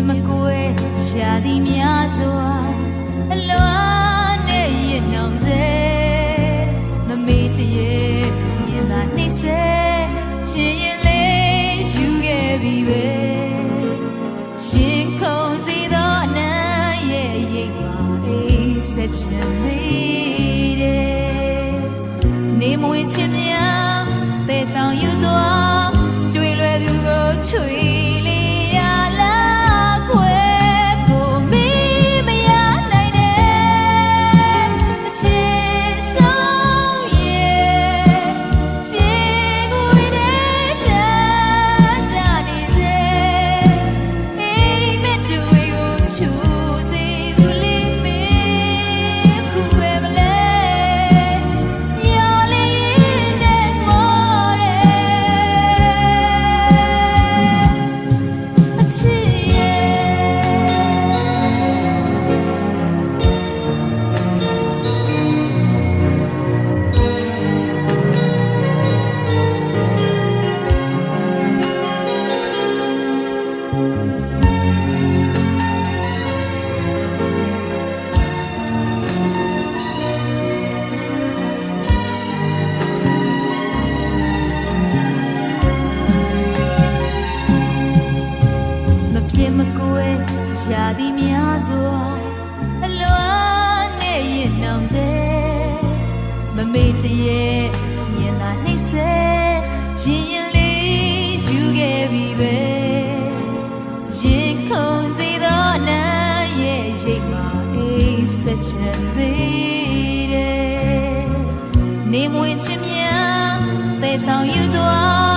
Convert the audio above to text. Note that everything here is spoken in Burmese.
မကွယ်ရှာသည်များစွာအလွမ်းနဲ့ရင်နှောင်စေမမေ့တရဲ့မြင်သာနှိမ့်စေရှင်ရင်လေးယူခဲ့ပြီပဲရှင်ခုန်စီသောအနံ့ရဲ့ရိတ်ပါအေးဆက်ချင်သေးတယ်နေမဝင်ချင်များသေဆောင်ယူသွားကြွေလွယ်သူကိုချွေမကွယ်ရှာသည်များစွာအလွမ်းနဲ့ရင်နှောင်စေမမေ့တရဲ့မြင်သာနှိမ့်စေရင်ရင်လေးယူခဲ့ပြီပဲရင်ခုန်စေသောအနံ့ရဲ့ရိတ်မှာအေးဆက်ချင်သေးတယ်နေမွေချင်များသေဆောင်ယူသွား